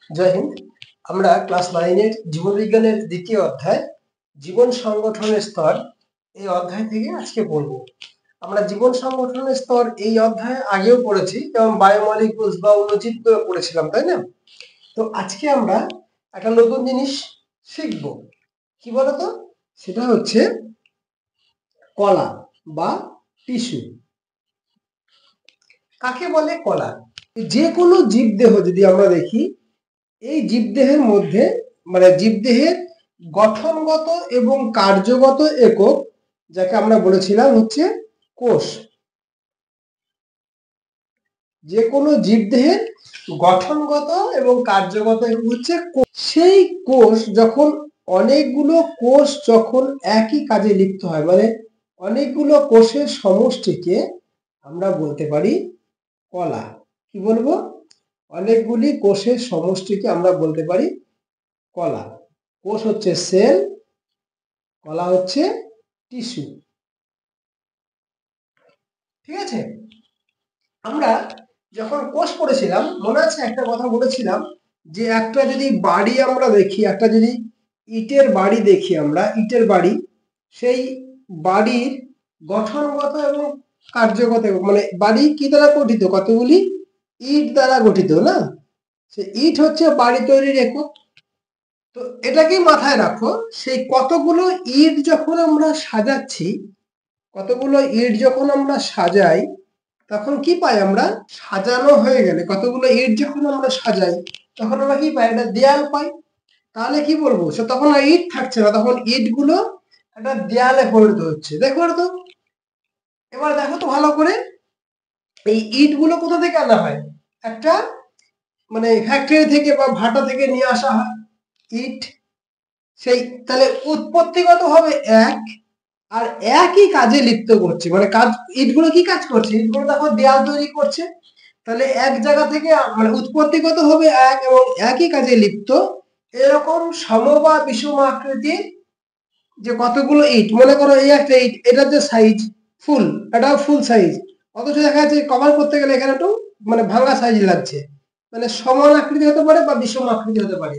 জয় হিন্দ। আমরা ক্লাস 9 এর জীববিজ্ঞানের দ্বিতীয় অধ্যায় জীবন সংগঠনের স্তর এই অধ্যায় থেকে আজকে পড়ব। আমরা জীবন সংগঠনের স্তর এই অধ্যায়ে আগেও পড়েছি, যেমন বায়োমলিকুলস বা অণুজীব পড়েছিলাম, তাই না? তো আজকে আমরা একটা নতুন জিনিস শিখব। কি বলতো? সেটা হচ্ছে কলা বা টিস্যু। কাকে বলে কলা? যে কোনো জীবদেহ যদি আমরা দেখি, এই জীবদেহের মধ্যে মানে জীবদেহের গঠনগত এবং কার্যগত একক, যাকে আমরা বলেছিলাম হচ্ছে কোষ। যে কোনো জীবদেহের গঠনগত এবং কার্যগত একক হচ্ছে কোষ। সেই কোষ যখন অনেকগুলো কোষ যখন একই কাজে লিপ্ত হয়, মানে অনেকগুলো কোষের সমষ্টিকে আমরা বলতে পারি কলা। কি বলবো? অনেকগুলি কোষের সমষ্টিকে আমরা বলতে পারি কলা। কোষ হচ্ছে সেল, কলা হচ্ছে টিস্যু। ঠিক আছে? আমরা যখন কোষ পড়েছিলাম, মনে আছে একটা কথা বলেছিলাম যে একটা যদি বাড়ি আমরা দেখি, একটা যদি ইটের বাড়ি দেখি, আমরা ইটের বাড়ি, সেই বাড়ির গঠনগত এবং কার্যগত মানে বাড়ি কি দ্বারা গঠিত? কতগুলি ইট দ্বারা গঠিত, না? সে ইট হচ্ছে বাড়ি তৈরির একক। তো এটাকেই মাথায় রাখো, সেই কতগুলো ইট যখন আমরা সাজাচ্ছি, কতগুলো ইট যখন আমরা সাজাই, তখন কি পাই আমরা? সাজানো হয়ে গেলে কতগুলো ইট যখন আমরা সাজাই, তখন আমরা কি পাই? একটা দেয়াল পাই। তাহলে কি বলবো? সে তখন আর ইট থাকছে না, তখন ইটগুলো একটা দেয়ালে পরিণত হচ্ছে। দেখো তো, এবার দেখো তো ভালো করে, এই ইটগুলো কোথা থেকে আনা হয়? একটা মানে ফ্যাক্টরি থেকে বা ভাটা থেকে নিয়ে আসা হয় ইট। সেই তাহলে উৎপত্তিগত হবে এক, আর একই কাজে লিপ্ত করছে, মানে কাজ ইটগুলো কি কাজ করছে? ইটগুলো দেখো দেয়াল তৈরি করছে। তাহলে এক জায়গা থেকে মানে উৎপত্তিগত হবে এক এবং একই কাজে লিপ্ত এরকম সম বা বিষম আকৃতির যে কতগুলো ইট, মনে করো এই একটা ইট, এটার যে সাইজ ফুল, এটাও ফুল সাইজ, অথচ দেখা যাচ্ছে কভার করতে গেলে এখানে একটু মানে ভাঙা সাইজ লাগছে। মানে সমান আকৃতি হতে পারে বা বিষম আকৃতি হতে পারে।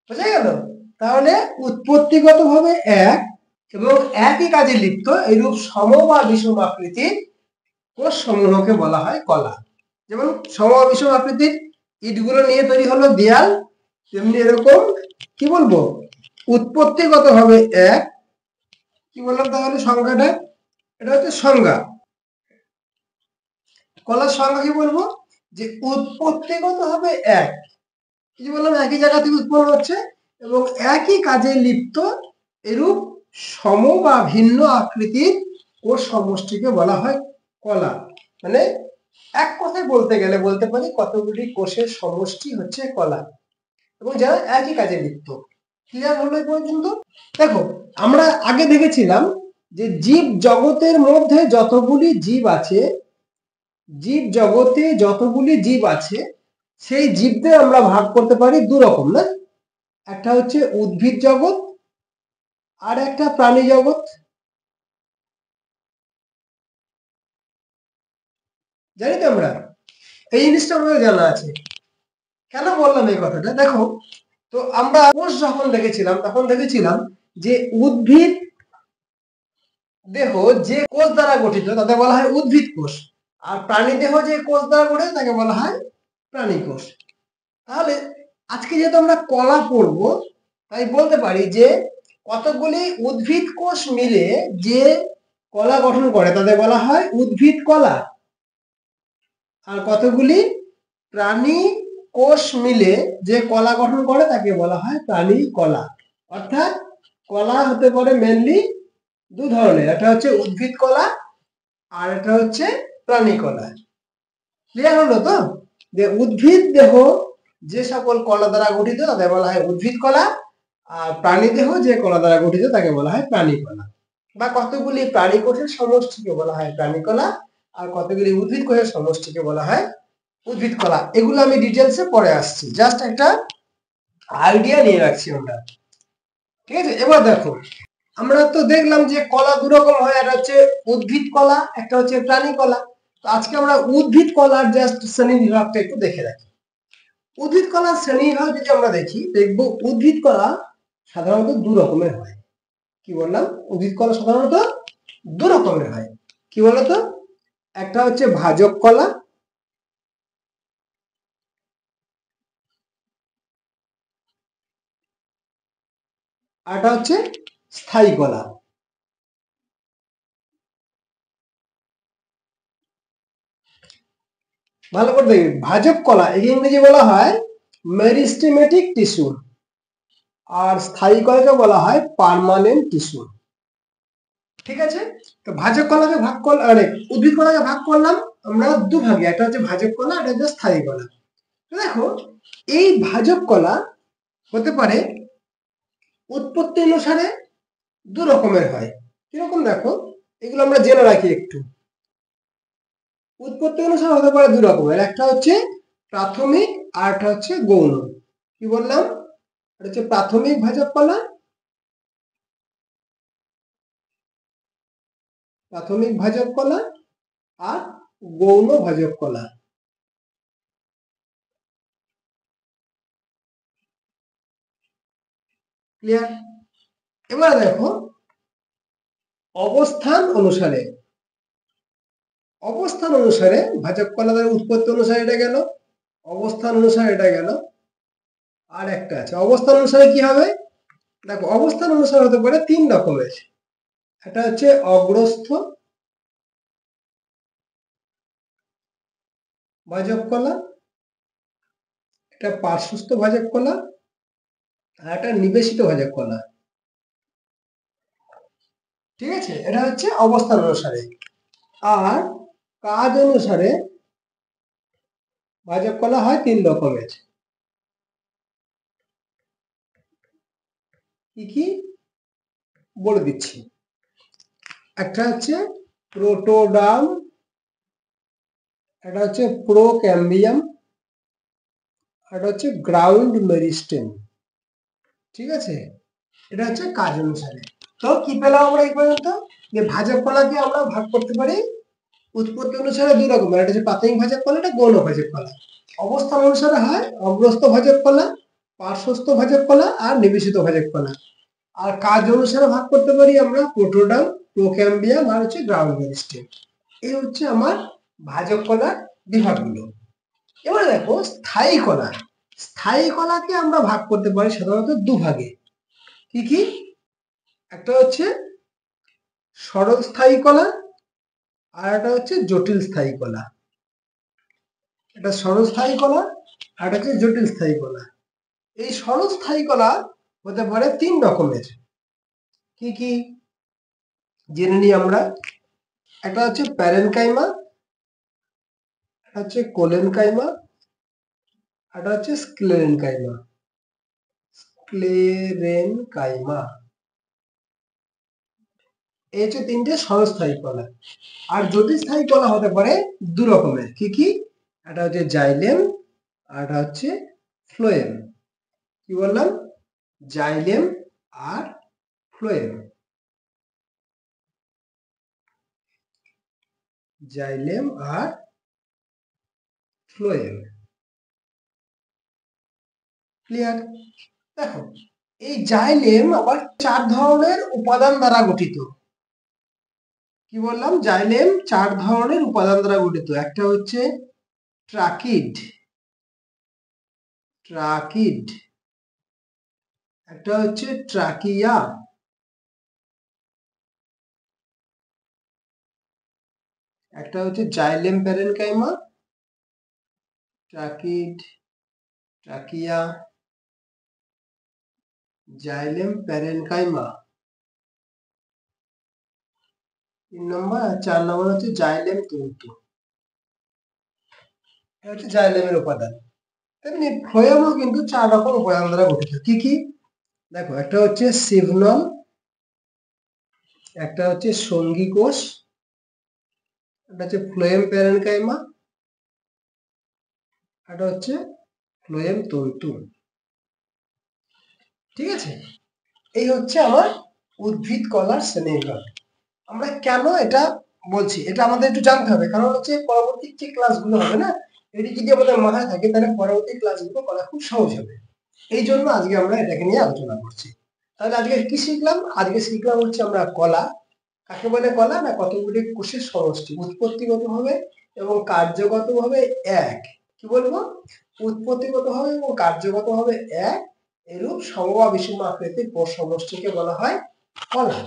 বুঝা গেল? তাহলে উৎপত্তিগত ভাবে এক এবং একই কাজে লিপ্ত এইরূপ সম বা বিষম আকৃতির কোষ সমূহকে বলা হয় কলা। যেমন সম বা বিষম আকৃতির ইটগুলো নিয়ে তৈরি হলো দেয়াল, তেমনি এরকম কি বলবো? উৎপত্তিগত ভাবে এক, কি বললাম তাহলে সংখ্যাটা? এটা হচ্ছে সংজ্ঞা। কলার সংজ্ঞা কি বলবো? যে উৎপত্তিগত ভাবে এক, কি বললাম? একই জায়গা থেকে উৎপন্ন হচ্ছে এবং একই কাজে লিপ্ত এরূপ সম বা ভিন্ন আকৃতির কোষ সমষ্টিকে বলা হয় কলা। মানে এক কথায় বলতে গেলে বলতে পারি কতগুলি কোষের সমষ্টি হচ্ছে কলা, এবং যারা একই কাজে লিপ্ত। ক্লিয়ার হলো এই পর্যন্ত? দেখো, আমরা আগে দেখেছিলাম যে জীব জগতের মধ্যে যতগুলি জীব আছে, জীব জগতে যতগুলি জীব আছে, সেই জীবদের আমরা ভাগ করতে পারি দু রকম, না? একটা হচ্ছে উদ্ভিদ জগৎ আর একটা প্রাণী জগৎ। জানি তো আমরা, এই জিনিসটা আমাদের জানা আছে। কেন বললাম এই কথাটা? দেখো তো, আমরা কোষ যখন দেখেছিলাম তখন দেখেছিলাম যে উদ্ভিদ দেহ যে কোষ দ্বারা গঠিত তাকে বলা হয় উদ্ভিদ কোষ, আর প্রাণী দেহ যে কোষ দ্বারা গঠিত তাকে বলা হয় প্রাণী কোষ। তাহলে আজকে যেহেতু আমরা কলা পড়বো, তাই বলতে পারি যে কতগুলি উদ্ভিদ কোষ মিলে যে কলা গঠন করে তাদের বলা হয় উদ্ভিদ কলা, আর কতগুলি প্রাণী কোষ মিলে যে কলা গঠন করে তাকে বলা হয় প্রাণী কলা। অর্থাৎ কলা হতে পারে মেনলি দু ধরনের, একটা হচ্ছে উদ্ভিদ কলা আর একটা হচ্ছে প্রাণী কলা। ক্লিয়ার হলো তো? যে উদ্ভিদ দেহ যে সকল কলা দ্বারা গঠিত তাদের বলা হয় উদ্ভিদ কলা, আর প্রাণী দেহ যে কলা দ্বারা গঠিত তাকে বলা হয় প্রাণী কলা। বা কতগুলি প্রাণী কোষের সমষ্টিকে বলা হয় প্রাণী কলা, আর কতগুলি উদ্ভিদ কোষের সমষ্টিকে বলা হয় উদ্ভিদ কলা। এগুলো আমি ডিটেলসে পরে আসছি, জাস্ট একটা আইডিয়া নিয়ে রাখছি আমরা। ঠিক আছে? এবার দেখো, আমরা তো দেখলাম যে কলা দু রকম হয়, একটা হচ্ছে উদ্ভিদ কলা, একটা হচ্ছে প্রাণী কলা। তো আজকে আমরা উদ্ভিদ কলার জাস্ট শ্রেণী বিভাগটা একটু দেখে রাখি। উদ্ভিদ কলার শ্রেণীবিভাগ যদি আমরা দেখি, দেখবো উদ্ভিদ কলা সাধারণত দু রকমের হয়। কি বললাম? উদ্ভিদ কলা সাধারণত দু রকমের হয়। কি বলতো? একটা হচ্ছে ভাজক কলা, আরটা হচ্ছে স্থায়ী কলা। ভালো করে দেখবেন, ভাজক কলা একে ইংরেজি বলা হয় মেরিস্টেমেটিক টিস্যু, আর স্থায়ী কলাকে বলা হয় পার্মানেন্ট টিস্যু। ঠিক আছে? তো ভাজক কলাকে ভাগ করলাম, মানে উদ্ভিদ কলাকে ভাগ করলাম আমরা দু ভাগে, একটা হচ্ছে ভাজক কলা, একটা হচ্ছে স্থায়ী কলা। দেখো, এই ভাজক কলা হতে পারে উৎপত্তি অনুসারে দু রকমের হয়। কিরকম? দেখো, এগুলো আমরা জেনে রাখি একটু। উৎপত্তি অনুসারে হতে পারে দু রকমের, একটা হচ্ছে প্রাথমিক আর একটা হচ্ছে গৌণ। কি বললাম? এটা হচ্ছে প্রাথমিক ভাজক কলা, প্রাথমিক ভাজক কলা আর গৌণ ভাজক কলা। ক্লিয়ার? এবার দেখো, অবস্থান অনুসারে, অবস্থান অনুসারে ভাজক কলাদের উৎপত্তি অনুসারে এটা গেল, অবস্থান অনুসারে এটা গেল, আর একটা আছে অবস্থান অনুসারে কি হবে। দেখো, অবস্থান অনুসারে হতে পারে তিন রকমের। একটা হচ্ছে অগ্রস্থ ভাজক কলা, এটা পার্শ্বস্থ ভাজক কলা, আর একটা নিবেশিত ভাজক কলা। ঠিক আছে? এটা হচ্ছে অবস্থান অনুসারে। আর কাজ অনুসারে ভাজক কলা হয় তিন রকমের। কি কি বলে দিচ্ছি। একটা হচ্ছে প্রোটোডার্ম, একটা হচ্ছে প্রোক্যাম্বিয়াম, আর হচ্ছে গ্রাউন্ড মেরিস্টেম। ঠিক আছে? এটা হচ্ছে কাজ অনুসারে। তো কি পেলাম আমরা এই পর্যন্ত? যে ভাজক কলাকে আমরা ভাগ করতে পারি উৎপত্তি অনুসারে দুই রকমের, একটা হচ্ছে প্রাথমিক ভাজক কলা, একটা গৌণ ভাজক কলা। অবস্থান অনুসারে হয় অগ্রস্থ ভাজক কলা, পার্শ্বস্থ ভাজক কলা আর নিবেশিত ভাজক কলা। আর কাজ অনুসারে ভাগ করতে পারি আমরা প্রোটোডার্ম, প্রোক্যাম্বিয়াম আর হচ্ছে গ্রাউন্ড মেরিস্টেম। এই হচ্ছে আমার ভাজক কলার বিভাগগুলো। এবার দেখো স্থায়ী কলা। স্থায়ী কলাকে আমরা ভাগ করতে পারি সাধারণত দু ভাগে। কি কি? একটা হচ্ছে সরল স্থায়ী কলা, আর একটা হচ্ছে জটিল স্থায়ী কলা। এটা সরল স্থায়ী কলা, আর একটা হচ্ছে জটিল স্থায়ী কলা। এই সরল স্থায়ী কলা হতে পারে তিন রকমের। কি কি জেনে নিই আমরা। একটা হচ্ছে প্যারেনকাইমা, একটা হচ্ছে কোলেনকাইমা, একটা হচ্ছে স্ক্লেরেনকাইমা। স্ক্লেরেনকাইমা, এই হচ্ছে তিনটে সরস্থায়ী কলা। আর জটিল স্থায়ী কলা হতে পারে দু রকমের। কি কি? একটা হচ্ছে জাইলেম, আর একটা হচ্ছে ফ্লোয়েম। কি বললাম? জাইলেম আর ফ্লোয়েম। জাইলেম আর ফ্লোয়েম। ক্লিয়ার? দেখো, এই জাইলেম আবার চার ধরনের উপাদান দ্বারা গঠিত। কি বললাম? জাইলেম চার ধরনের উপাদান দ্বারা গঠিত। একটা হচ্ছে ট্রাকিড, ট্রাকিড, একটা হচ্ছে ট্রাকিয়া, একটা হচ্ছে xylem parenchyma, tracheid, trachea, xylem parenchyma. 3 নম্বর। আর 4 নম্বর হচ্ছে জাইলেম তন্তু। এটা হচ্ছে জাইলেমের উপাদান। তেমনি ফ্লোয়েমও কিন্তু 4 রকম উপাদান দ্বারা গঠিত। কি কি? দেখো, একটা হচ্ছে সিভনল, একটা হচ্ছে সঙ্গী কোষ, একটা হচ্ছে ফ্লোয়েম প্যারেনকাইমা, একটা হচ্ছে ফ্লোয়েম তন্তু। ঠিক আছে? এই হচ্ছে আমার উদ্ভিদ কলার শ্রেণীবিভাগ। আমরা কেন এটা বলছি, এটা আমাদের একটু জানতে হবে, কারণ হচ্ছে পরবর্তী যে ক্লাসগুলো হবে না, এটি যদি আমাদের মাথায় থাকে তাহলে পরবর্তী ক্লাসগুলো করা খুব সহজ হবে। এই জন্য আজকে আমরা এটাকে নিয়ে আলোচনা করছি। তাহলে আজকে কি শিখলাম? আজকে শিখলাম হচ্ছে আমরা কলা। কাকে বলে কলা? না কতগুলি কোষের সমষ্টি, উৎপত্তিগতভাবে এবং কার্যগতভাবে এক। কি বলবো? উৎপত্তিগতভাবে এবং কার্যগতভাবে এক এরূপ সম বা বিষম আকৃতির কোষ সমষ্টিকে বলা হয় কলা।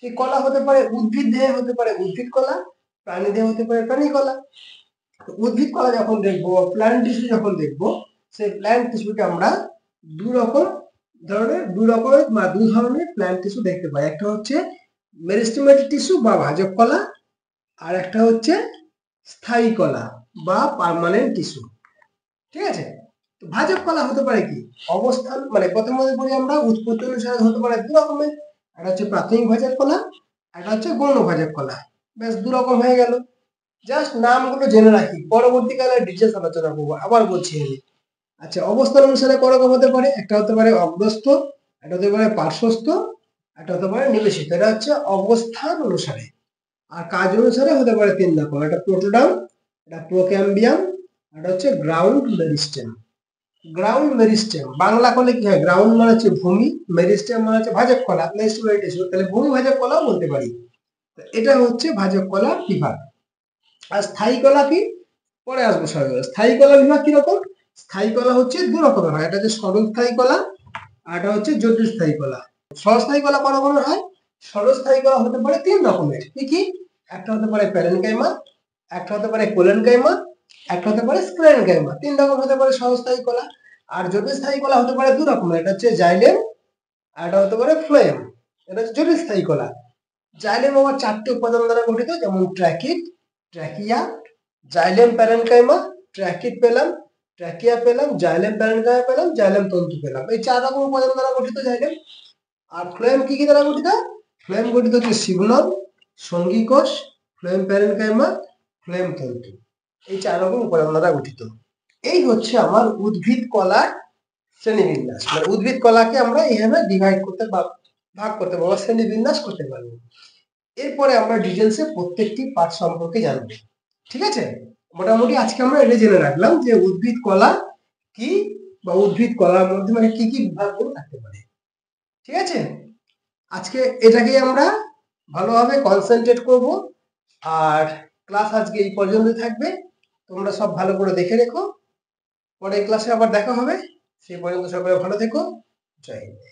সেই কলা হতে পারে উদ্ভিদ দেহে, হতে পারে উদ্ভিদ কলা, প্রাণী দেহে হতে পারে প্রাণী কলা। উদ্ভিদ কলা যখন দেখবো, প্ল্যান্ট টিস্যু যখন দেখবো, সেই প্ল্যান্ট টিস্যুকে আমরা দু ধরনের প্ল্যান্ট টিস্যু দেখতে পাই। একটা হচ্ছে মেরিস্টেমেটিক টিস্যু বা ভাজক কলা, আর একটা হচ্ছে স্থায়ী কলা বা পার্মানেন্ট টিস্যু। ঠিক আছে? তো ভাজক কলা হতে পারে কি? অবস্থান মানে প্রথমে বলি আমরা উৎপত্তি অনুসারে হতে পারে দু রকমের। একটা হচ্ছে প্রাথমিক ভাজক কলা, একটা হচ্ছে গৌণ ভাজক কলা। বেশ দু রকম হয়ে গেল। জাস্ট নামগুলো জেনে রাখি, পরবর্তীকালে ডিটেলস আলোচনা করবো। আবার বলছি আমি, আচ্ছা, অবস্থান অনুসারে করকম হতে পারে। একটা হতে পারে অগ্রস্থ, একটা হতে পারে পার্শ্বস্থ, একটা হতে পারে নিবেশিত। এটা হচ্ছে অবস্থান অনুসারে। আর কাজ অনুসারে হতে পারে তিন রকম। একটা প্রোটোডার্ম, একটা প্রোক্যাম্বিয়াম, একটা হচ্ছে ground meristem. Ground meristem Bangla করলে কি হয়? গ্রাউন্ড মানে হচ্ছে ভূমি, মেরিস্টেম মানে হচ্ছে ভাজক কলা, তাহলে ভূমি ভাজক কলাও বলতে পারি। এটা হচ্ছে ভাজক কলার বিভাগ। আর স্থায়ী কলা কি? পরে আসবো সবাই। স্থায়ী কলা বিভাগ কিরকম? স্থায়ী কলা হচ্ছে দু রকমের হয়। একটা হচ্ছে সরলস্থায়ী কলা, আর একটা হচ্ছে জটিলস্থায়ী কলা। সরলস্থায়ী কলা কত রকমের হয়? সরলস্থায়ী কলা হতে পারে তিন রকমের। কি কি? একটা হতে পারে প্যারেনকাইমা, একটা হতে পারে কোলেনকাইমা, একটা হতে পারে স্ক্লেরেনকাইমা। তিন রকম হতে পারে সরলস্থায়ী কলা। আর জটিলস্থায়ী কলা হতে পারে দু রকমের। একটা হচ্ছে জাইলেম, আর একটা হতে পারে ফ্লোয়েম। এটা হচ্ছে জটিলস্থায়ী কলা। জাইলেম আবার চারটি উপাদান দ্বারা গঠিত, যেমন ট্র্যাকিড, ট্র্যাকিয়া, জাইলেম প্যারেনকাইমা, ট্র্যাকিড পেলাম, ট্র্যাকিয়া পেলাম, জাইলেম প্যারেনকাইমা পেলাম, জাইলেম তন্তু পেলাম। এই চার রকম উপাদান দ্বারা গঠিত জাইলেম। আর ফ্লোয়েম কি কি দ্বারা গঠিত? ফ্লোয়েম গঠিত হচ্ছে সিগনল, সঙ্গী কোষ, ফ্লোয়েম প্যারেনকাইমা, ফ্লোয়েম তন্তু। এই চার রকম উপাদান দ্বারা গঠিত। এই হচ্ছে আমার উদ্ভিদ কলার শ্রেণীবিন্যাস। মানে উদ্ভিদ কলাকে আমরা এইভাবে ডিভাইড করতে বা ভাগ করতে পারবো, শ্রেণীবিন্যাস করতে পারবো। এরপরে আমরা ডিটেলসে প্রত্যেকটি পার্ট সম্পর্কে জানবো। ঠিক আছে? মোটামুটি আজকে আমরা এটা জেনে রাখলাম যে উদ্ভিদ কলা কি, বা উদ্ভিদ কলার মধ্যে মানে কি কি বিভাগগুলো থাকতে পারে। ঠিক আছে? আজকে এটাকেই আমরা ভালোভাবে কনসেন্ট্রেট করব। আর ক্লাস আজকে এই পর্যন্ত থাকবে। তোমরা সব ভালো করে দেখে রেখো। পরের ক্লাসে আবার দেখা হবে। সেই পর্যন্ত সকলে ভালো থেকো। জয় হিন্দ।